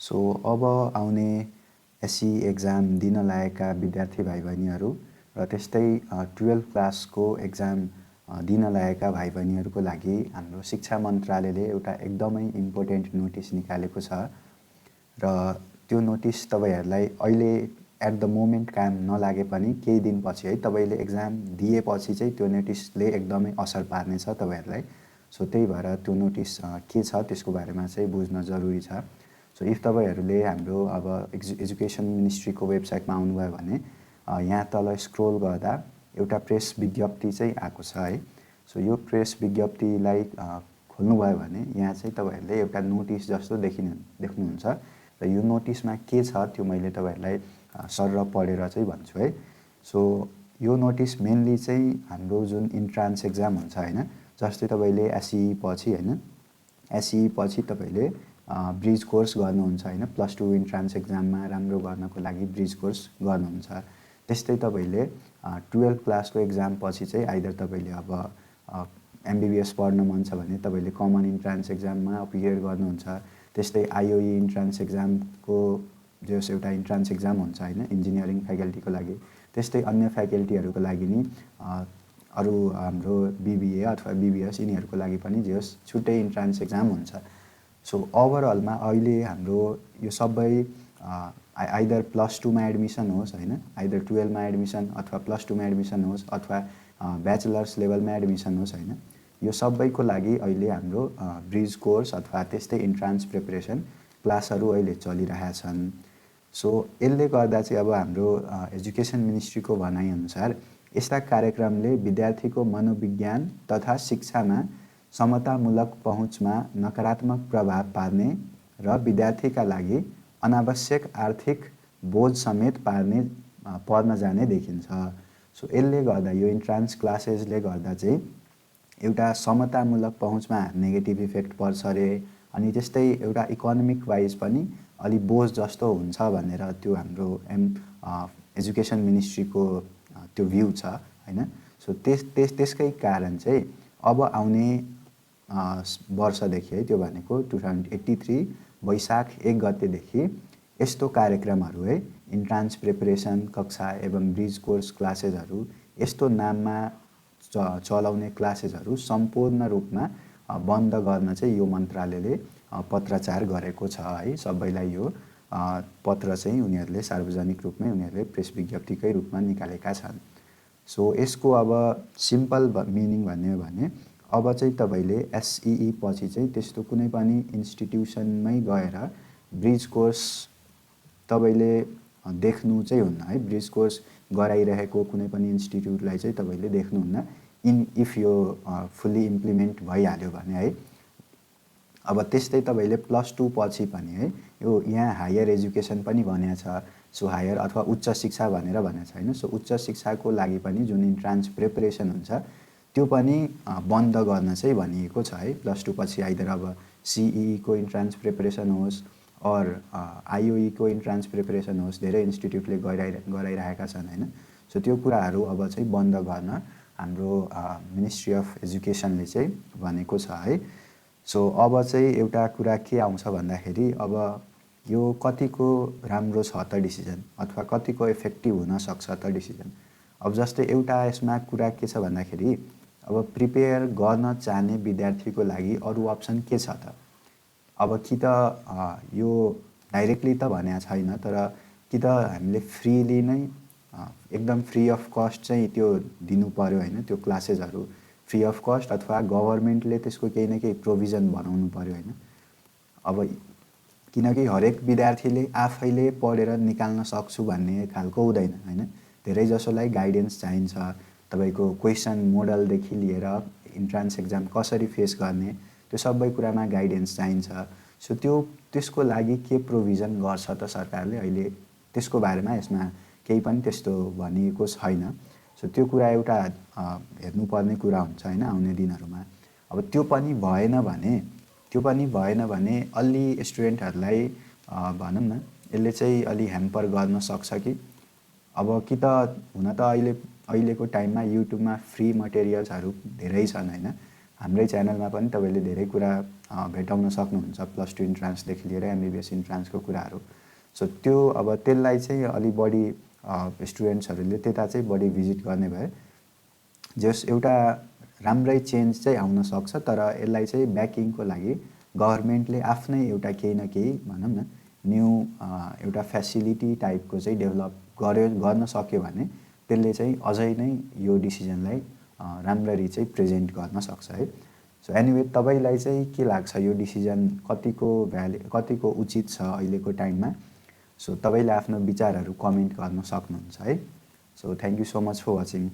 So अब आउने एसई एक्जाम दिन लागेका विद्यार्थी भाइ बहिनीहरू र त्यस्तै 12 क्लासको एक्जाम दिन लागेका भाइ बहिनीहरूको लागि हाम्रो शिक्षा मन्त्रालयले एउटा एकदमै इम्पोर्टेन्ट नोटिस निकालेको छ र त्यो नोटिस तपाईहरुलाई अहिले एट द मोमेन्ट काम नलागे पनि केही दिनपछि है तपाईले एक्जाम दिएपछि चाहिँ त्यो नोटिसले एकदमै असर पार्नेछ तपाईहरुलाई। सो त्यही भएर त्यो नोटिस के छ त्यसको बारेमा चाहिँ बुझ्न जरुरी छ। सो इफ तपाईहरुले हाम्रो अब एजुकेसन मिनिस्ट्रीको वेबसाइटमा आउनुभयो भने यहाँ तल स्क्रोल गर्दा एउटा प्रेस विज्ञप्ति चाहिँ आएको छ है। सो यो प्रेस विज्ञप्तिलाई खोल्नुभयो भने यहाँ चाहिँ तपाईहरुले एउटा नोटिस जस्तो देख्नुहुन्छ र यो नोटिसमा के छ त्यो मैले तपाईहरुलाई सरर पढेर चाहिँ भन्छु है। सो यो नोटिस मेनली चाहिँ हाम्रो जुन इन्ट्रान्स एक्जाम हुन्छ हैन, जस्तै तपाईले एसई पछि हैन, एसई पछि तपाईले ब्रिज कोर्स गर्नुहुन्छ हैन, प्लस 2 इन्ट्रान्स एक्जाममा राम्रो गर्नको लागि ब्रिज कोर्स गर्नुहुन्छ। त्यस्तै तपाईले 12 क्लासको एक्जाम पछि चाहिँ आइदर तपाईले अब एमबीबीएस पढ्न मन छ भने तपाईले कमन इन्ट्रान्स एक्जाममा अपियर गर्नुहुन्छ। त्यस्तै आईओई इन्ट्रान्स एक्जामको जस एउटा इन्ट्रान्स एक्जाम हुन्छ हैन इन्जिनियरिङ फ्याकल्टीको लागि, त्यस्तै अन्य फ्याकल्टीहरुको लागि नि अरु हाम्रो बीबीए अथवा बीबीएस यिनीहरुको लागि पनि जस छुट्टै इन्ट्रान्स एक्जाम हुन्छ। सो ओभरअलमा अहिले हाम्रो यो सबै आइदर प्लस 2 मा एडमिसन होस् हैन, आइदर 12 मा एडमिसन अथवा प्लस 2 मा एडमिसन होस् अथवा ब्याचलर्स लेभलमा एडमिसन होस् हैन, यो सबैको लागि अहिले हाम्रो ब्रिज कोर्स अथवा त्यस्तै इन्ट्रान्स प्रिपरेसन क्लासहरु अहिले चलिरहेका छन्। सो यसले गर्दा चाहिँ अब हाम्रो एजुकेसन मिनिस्ट्रीको भनाइअनुसार यस्ता कार्यक्रमले विद्यार्थीको मनोविज्ञान तथा शिक्षामा समतामूलक पहुँचमा नकारात्मक प्रभाव पार्ने र विद्यार्थीका लागि अनावश्यक आर्थिक बोझ समेत पर्न जाने देखिन्छ। सो यसले गर्दा यो इन्ट्रान्स क्लासेसले गर्दा चाहिँ एउटा समतामूलक पहुँचमा नेगेटिभ इफेक्ट पर्छ रे, अनि त्यस्तै एउटा इकोनोमिक वाइज पनि अलि बोझ जस्तो हुन्छ भनेर त्यो हाम्रो एजुकेसन मिनिस्ट्रीको त्यो भ्यू छ हैन। सो त्यसकै कारण चाहिँ अब आउने वर्षदेखि है, त्यो भनेको 2083 वैशाख 1 गतेदेखि यस्तो कार्यक्रमहरु है इन्ट्रान्स प्रिपरेसन कक्षा एवं ब्रिज कोर्स क्लासेसहरु यस्तो नाममा चलाउने क्लासेसहरु सम्पूर्ण रूपमा बन्द गर्न चाहिँ यो मन्त्रालयले पत्रचार गरेको छ है। सबैलाई यो पत्र चाहिँ उनीहरुले सार्वजनिक रूपमै उनीहरुले प्रेस विज्ञप्तिकै रूपमा निकालेका छन्। सो यसको अब सिम्पल मिनिङ भन्ने हो भने अब चाहिँ तपाईले एसईई पछि चाहिँ त्यस्तो कुनै पनि इन्स्टिट्युसनमै गएर ब्रिज कोर्स तपाईले देख्नु चाहिँ हुन्न है। ब्रिज कोर्स गराइरहेको कुनै पनि इन्स्टिट्युटलाई चाहिँ तपाईले देख्नुहुन्न इफ यो फुल्ली इम्प्लिमेन्ट भइहाल्यो भने है। अब त्यस्तै तपाईले प्लस 2 पछि पनि है यो यहाँ हायर एजुकेसन पनि भनेको छ। सो हायर अथवा उच्च शिक्षा भनेर भनेको छ हैन। सो उच्च शिक्षाको लागि पनि जुन इन्ट्रान्स प्रिपरेसन हुन्छ त्यो पनि बन्द गर्न चाहिँ भनिएको छ है। प्लस 2 पछि आइदर अब सीईई को इन्ट्रान्स प्रिपरेसन होस् और आईओई को इन्ट्रान्स प्रिपरेसन होस्, धेरै इन्स्टिट्युटले गराइरहेका छन् हैन। सो त्यो कुराहरु अब चाहिँ बन्द गर्न हाम्रो मिनिस्ट्री अफ एजुकेसनले चाहिँ भनेको छ है। सो अब चाहिँ एउटा कुरा के आउँछ भन्दाखेरि अब यो कतिको राम्रो छ त डिसिजन अथवा कतिको इफेक्टिभ हुन सक्छ त डिसिजन। अब जस्तै एउटा यसमा कुरा के छ भन्दाखेरि अब प्रिपेयर गर्न चाहने विद्यार्थीको लागि अरु अप्सन के छ त। अब कि त यो डाइरेक्टली त भनेको छैन, तर कि त हामीले फ्रीली नै एकदम फ्री अफ कस्ट चाहिँ त्यो दिनु पर्यो हैन, त्यो क्लासेसहरु फ्री अफ कस्ट अथवा गभर्नमेन्टले त्यसको केही न केही प्रोभिजन बनाउनु पर्यो हैन। अब किनकि हरेक विद्यार्थीले आफैले पढेर निकाल्न सक्छु भन्ने खालको हुँदैन हैन। धेरै जसोलाई गाइडेन्स चाहिन्छ, तपाईको क्वेशन मोडल देखि लिएर इन्ट्रान्स एक्जाम कसरी फेस गर्ने त्यो सबै कुरामा गाइडेन्स चाहिन्छ। सो त्यसको लागि के प्रोभिजन गर्छ त सरकारले अहिले त्यसको बारेमा यसमा केही पनि त्यस्तो भनिएको छैन। सो त्यो कुरा एउटा हेर्नुपर्ने कुरा हुन्छ हैन आउने दिनहरुमा। अब त्यो पनि भएन भने अलि स्टुडेन्टहरुलाई भनौं न यसले चाहिँ अलि ह्याम्पर गर्न सक्छ कि अब कि त हुन त अहिलेको टाइममा युट्युबमा फ्री मटेरियल्सहरु धेरै छन् हैन। हाम्रै च्यानलमा पनि तपाईँले धेरै कुरा भेटाउन सक्नुहुन्छ, +2 इन्ट्रान्सदेखि लिएर MBBS इन्ट्रान्सको कुराहरू। सो त्यो अब त्यसलाई चाहिँ अलि बढी स्टुडेन्ट्सहरूले त्यता चाहिँ बढी भिजिट गर्ने भए जस एउटा राम्रै चेन्ज चाहिँ आउन सक्छ। तर यसलाई चाहिँ ब्याकिङको लागि गभर्मेन्टले आफ्नै एउटा केही न केही भनौँ न न्यू एउटा फेसिलिटी टाइपको चाहिँ डेभलप गर्न सक्यो भने त्यसले चाहिँ अझै नै यो डिसिजनलाई राम्ररी चाहिँ प्रेजेन्ट गर्न सक्छ है। सो एनिवे तपाईलाई चाहिँ के लाग्छ यो डिसिजन कतिको उचित छ अहिलेको टाइममा? सो तपाईले आफ्नो विचारहरू कमेन्ट गर्न सक्नुहुन्छ है। So thank you so much for watching.